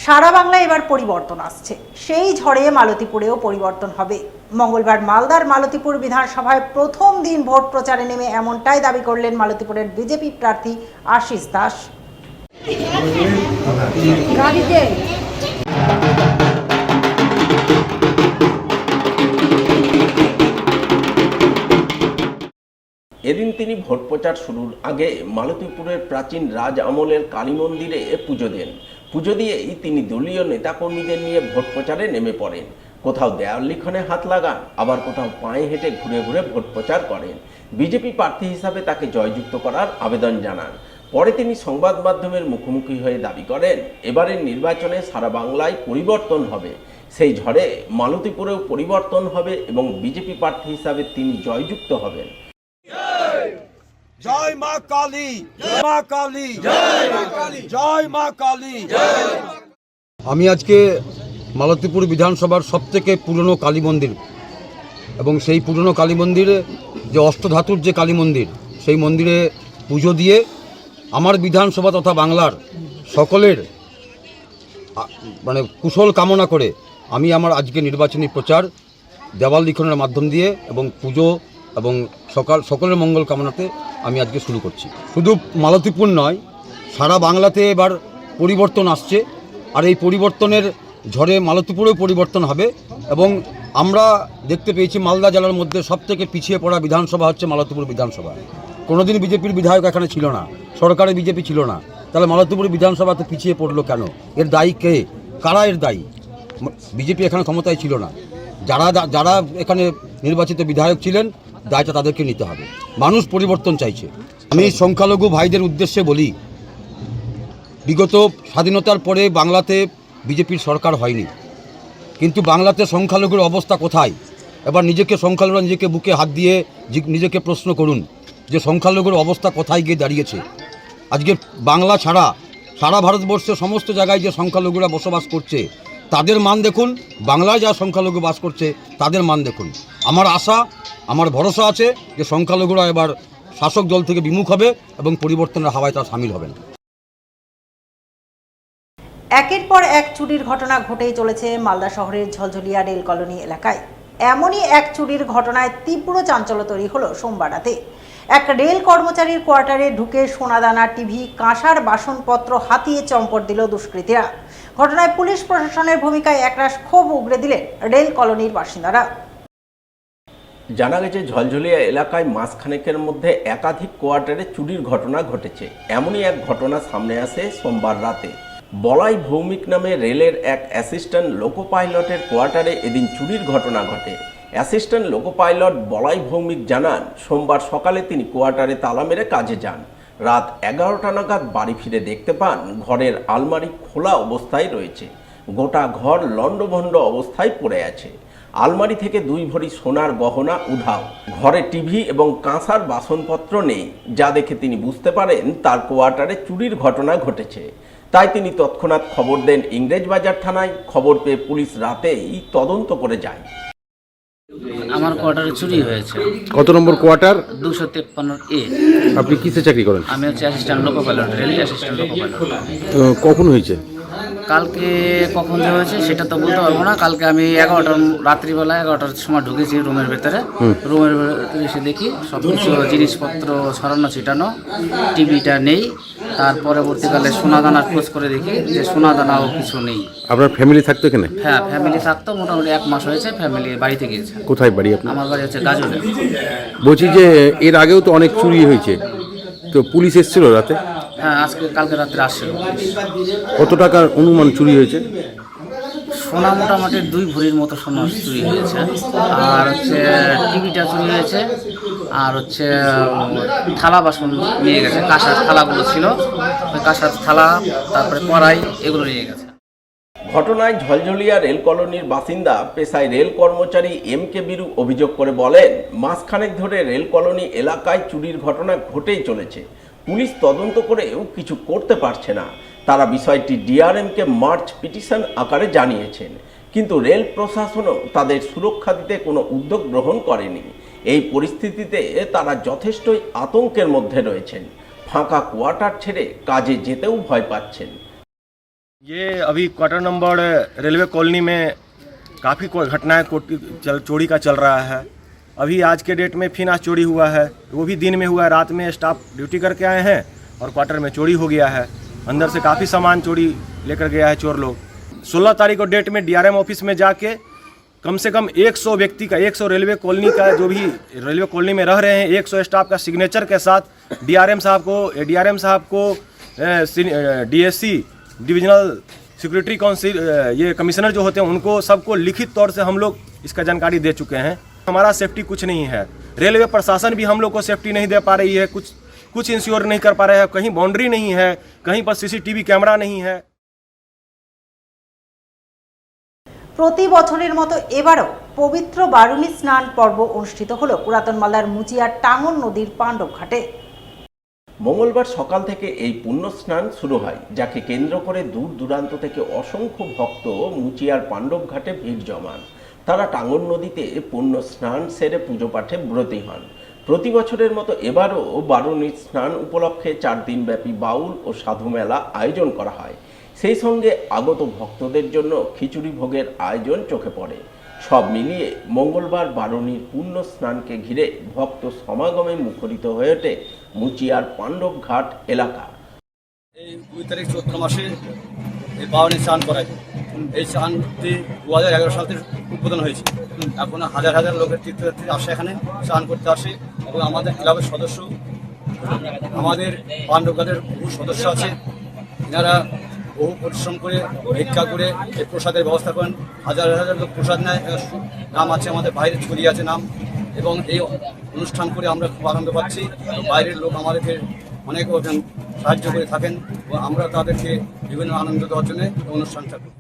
সারা বাংলায় এবার পরিবর্তন আসছে, সেই ঝড়ে মালতীপুরেও পরিবর্তন হবে। মঙ্গলবার মালদার মালতীপুর বিধানসভায় প্রথম দিন ভোট প্রচারে নেমে এমনটাই দাবি করলেন মালতীপুরের বিজেপি প্রার্থী আশিস দাস। এদিন তিনি ভোট প্রচার শুরুর আগে মালতীপুরের প্রাচীন রাজ আমলের কালী মন্দিরে পুজো দেন। পুজো দিয়েই তিনি দলীয় নেতাকর্মীদের নিয়ে ভোট প্রচারে নেমে পড়েন। কোথাও দেয়াল লিখনে হাত লাগান, আবার কোথাও পায়ে হেঁটে ঘুরে ঘুরে ভোট প্রচার করেন। বিজেপি প্রার্থী হিসাবে তাকে জয়যুক্ত করার আবেদন জানান। পরে তিনি সংবাদ মাধ্যমের মুখোমুখি হয়ে দাবি করেন, এবারের নির্বাচনে সারা বাংলায় পরিবর্তন হবে। সেই ঝড়ে মালতীপুরেও পরিবর্তন হবে এবং বিজেপি প্রার্থী হিসাবে তিনি জয়যুক্ত হবেন। জয় মা কালী, মা কালী, জয় মা কালী, জয় মা কালী। আমি আজকে মালতীপুর বিধানসভার সবথেকে পুরনো কালী মন্দির এবং সেই পুরনো কালী মন্দিরে যে অষ্টধাতুর যে কালী মন্দির, সেই মন্দিরে পুজো দিয়ে আমার বিধানসভা তথা বাংলার সকলের কুশল কামনা করে আমি আমার আজকে নির্বাচনী প্রচার দেওয়াল লিখনের মাধ্যম দিয়ে এবং পুজো এবং সকলের মঙ্গল কামনাতে আমি আজকে শুরু করছি। শুধু মালতীপুর নয়, সারা বাংলাতে এবার পরিবর্তন আসছে, আর এই পরিবর্তনের ঝড়ে মালতীপুরেও পরিবর্তন হবে। এবং আমরা দেখতে পেয়েছি মালদা জেলার মধ্যে সবথেকে পিছিয়ে পড়া বিধানসভা হচ্ছে মালতীপুর বিধানসভা। কোনোদিন বিজেপির বিধায়ক এখানে ছিল না, সরকারে বিজেপি ছিল না, তাহলে মালতীপুর বিধানসভাতে পিছিয়ে পড়লো কেন? এর দায়ী কে? কারা এর দায়ী? বিজেপি এখানে ক্ষমতায় ছিল না। যারা এখানে নির্বাচিত বিধায়ক ছিলেন, দায়টা তাদেরকে নিতে হবে। মানুষ পরিবর্তন চাইছে। আমি সংখ্যালঘু ভাইদের উদ্দেশ্যে বলি, বিগত স্বাধীনতার পরে বাংলাতে বিজেপির সরকার হয়নি, কিন্তু বাংলাতে সংখ্যালঘুর অবস্থা কোথায়? এবার সংখ্যালঘুরা নিজেকে বুকে হাত দিয়ে নিজেকে প্রশ্ন করুন যে সংখ্যালঘুর অবস্থা কোথায় গিয়ে দাঁড়িয়েছে। আজকে বাংলা ছাড়া সারা ভারতবর্ষে সমস্ত জায়গায় যে সংখ্যালঘুরা বসবাস করছে, তাদের মান দেখুন। বাংলায় যা সংখ্যালঘু বাস করছে তাদের মান দেখুন। আমার আশা, আমার ভরসা আছে যে সংখ্যালঘুরা এবার শাসক দল থেকে বিমুখ হবে এবং পরিবর্তনের হাওয়ায় তারা সামিল হবেন। একের পর এক চুরির ঘটনা ঘটেই চলেছে মালদা শহরের ঝলঝলিয়া রেল কলোনি এলাকায়। এমনই এক চুরির ঘটনায় তীব্র চাঞ্চল্য তৈরি হলো সোমবার রাতে। এক রেল কর্মচারীর কোয়ার্টারে ঢুকে সোনাদানা, টিভি, কাঁসার বাসনপত্র হাতিয়ে চম্পট দিল দুষ্কৃতীরা। ঘটনায় পুলিশ প্রশাসনের ভূমিকায় একরাশ ক্ষোভ উগরে দিলেন রেল কলোনির বাসিন্দারা। জানা গেছে, ঝলঝলিয়া এলাকায় মাসখানেকের মধ্যে একাধিক কোয়ার্টারে চুরির ঘটনা ঘটেছে। এমনই এক ঘটনা সামনে আসে সোমবার রাতে। বলাই ভৌমিক নামে রেলের এক অ্যাসিস্ট্যান্ট লোকো পাইলটের কোয়ার্টারে এদিন চুরির ঘটনা ঘটে। অ্যাসিস্ট্যান্ট লোকো পাইলট বলাই ভৌমিক জানান, সোমবার সকালে তিনি কোয়ার্টারে তালা মেরে কাজে যান। রাত 11টা নাগাদ বাড়ি ফিরে দেখতে পান ঘরের আলমারি খোলা অবস্থায় রয়েছে। গোটা ঘর লণ্ডভণ্ড অবস্থায় পড়ে আছে। আলমারি থেকে 2 ভরি সোনার গহনা উধাও। ঘরে টিভি এবং কাঁসার বাসনপত্র নেই, যা দেখে তিনি বুঝতে পারেন তার কোয়ার্টারে চুরির ঘটনা ঘটেছে। তাই তিনি তৎক্ষণাৎ খবর দেন ইংরেজবাজার থানায়। খবর পেয়ে পুলিশ রাতেই তদন্ত করে যায়। আমার কোয়ার্টারে চুরি হয়েছে। কত নম্বর কোয়ার্টার? 253A। আপনি কিসে চাকরি করেন? আমি হচ্ছে assistant loco pilot, rail assistant loco pilot. কখন হয়েছে? কালকে কখন যে হয়েছে সেটা তো বলতে পারবো না। কালকে আমি 11টার রাত্রিবেলা 11টার সময় ঢুকেছি রুমের ভেতরে এসে দেখি সব কিছু জিনিসপত্র ছড়ানো ছিটানো, টিভিটা নেই। তার পরবর্তীকালে সোনাদানার খোঁজ করে দেখি যে সোনাদানাও কিছু নেই। আপনার ফ্যামিলি থাকতো এখানে? হ্যাঁ, ফ্যামিলি থাকতো। মোটামুটি 1 মাস হয়েছে ফ্যামিলি বাড়িতে গিয়েছে। কোথায় বাড়ি আপনার? আমার বাড়ি হচ্ছে গাজলে। বলছি যে এর আগেও তো অনেক চুরি হয়েছে, তো পুলিশ এসেছিল রাতে? হ্যাঁ, কালকে রাত্রে আসছিল। কত টাকার অনুমান চুরি হয়েছে? সোনা মোটামুটি 2 ভরির মতো সোনা চুরি হয়েছে। আর হচ্ছে টিভিটা চুরি হয়েছে। আর হচ্ছে থালা বাসন নিয়ে গেছে। কাঁসার থালাগুলো ছিল, ওই কাঁসার থালা, তারপরে কড়াই, এগুলো নিয়ে গেছে। ঘটনায় ঝলঝলিয়া রেল কলোনির বাসিন্দা পেশায় রেল কর্মচারী MK বিরু অভিযোগ করে বলেন, মাসখানেক ধরে রেল কলোনি এলাকায় চুরির ঘটনা ঘটেই চলেছে। পুলিশ তদন্ত করেও কিছু করতে পারছে না। তারা বিষয়টি DRMকে মার্চ পিটিশন আকারে জানিয়েছেন, কিন্তু রেল প্রশাসনও তাদের সুরক্ষা দিতে কোনো উদ্যোগ গ্রহণ করেনি। এই পরিস্থিতিতে তারা যথেষ্টই আতঙ্কের মধ্যে রয়েছেন। ফাঁকা কোয়ার্টার ছেড়ে কাজে যেতেও ভয় পাচ্ছেন। ये अभी क्वार्टर नंबर रेलवे कॉलोनी में काफ़ी घटनाएं चोरी का चल रहा है। अभी आज के डेट में फिर आज चोरी हुआ है, वो भी दिन में हुआ है। रात में स्टाफ ड्यूटी करके आए हैं और क्वार्टर में चोरी हो गया है। अंदर से काफ़ी सामान चोरी लेकर गया है चोर लोग। 16 तारीख को डेट में डीआरएम ऑफिस में जाके कम से कम 100 व्यक्ति का, 100 रेलवे कॉलोनी का, जो भी रेलवे कॉलोनी में रह रहे हैं, 100 स्टाफ का सिग्नेचर के साथ डीआरएम साहब को डीएससी डिविजनल सिक्योरिटी काउंसिल, ये कमिश्नर जो होते हैं, उनको सबको लिखित तौर से हम लोग इसका जानकारी दे चुके हैं। हमारा सेफ्टी कुछ नहीं है। रेलवे प्रशासन भी हम लोग को सेफ्टी नहीं दे पा रही है, कुछ इंश्योर नहीं कर पा रहे हैं। कहीं बाउंड्री नहीं है, कहीं पर सीसीटीवी कैमरा नहीं है। প্রতি বছরের মতো এবারও পবিত্র বারুণী স্নান পর্ব অনুষ্ঠিত হলো পুরাতন মালদার মুচিয়ার টাঙ্গন নদীর পাণ্ডব ঘাটে। মঙ্গলবার সকাল থেকে এই পুণ্য স্নান শুরু হয়, যাকে কেন্দ্র করে দূর দূরান্ত থেকে অসংখ্য ভক্ত মুচিয়ার পাণ্ডব ঘাটে ভিড় জমান। তারা টাঙ্গন নদীতে পুণ্য স্নান সেরে পুজো পাঠে ব্রতী হন। প্রতি বছরের মতো এবারও বারুণী স্নান উপলক্ষে 4 দিনব্যাপী বাউল ও সাধু মেলা আয়োজন করা হয়। সেই সঙ্গে আগত ভক্তদের জন্য খিচুড়ি ভোগের আয়োজন চোখে পড়ে। সব মিলিয়ে মঙ্গলবার বারুণীর পুণ্য স্নানকে ঘিরে ভক্ত সমাগমে মুখরিত হয়ে ওঠে মুচিয়ার পাণ্ডব ঘাট এলাকা। এই 2 তারিখ চৈত্র মাসে এই বারুণী স্নান করা হয়। এই স্নানটি 2011 সাল থেকে উদ্বোধন হয়েছে। এখন হাজার হাজার লোকের তীর্থযাত্রী আসে, এখানে স্নান করতে আসে। এবং আমাদের ক্লাবের সদস্য, আমাদের পাণ্ডব ঘাটের বহু সদস্য আছে, এনারা বহু পরিশ্রম করে ভিক্ষা করে এই প্রসাদের ব্যবস্থা করেন। হাজার হাজার লোক প্রসাদ নেয়। নাম আছে আমাদের, বাইরে ছড়িয়ে আছে নাম। এবং এই অনুষ্ঠান করে আমরা খুব আনন্দ পাচ্ছি। বাইরের লোক আমাদেরকে অনেক সাহায্য করে থাকেন ও আমরা তাদেরকে বিভিন্ন আনন্দ দেওয়ার জন্য অনুষ্ঠানটা করি।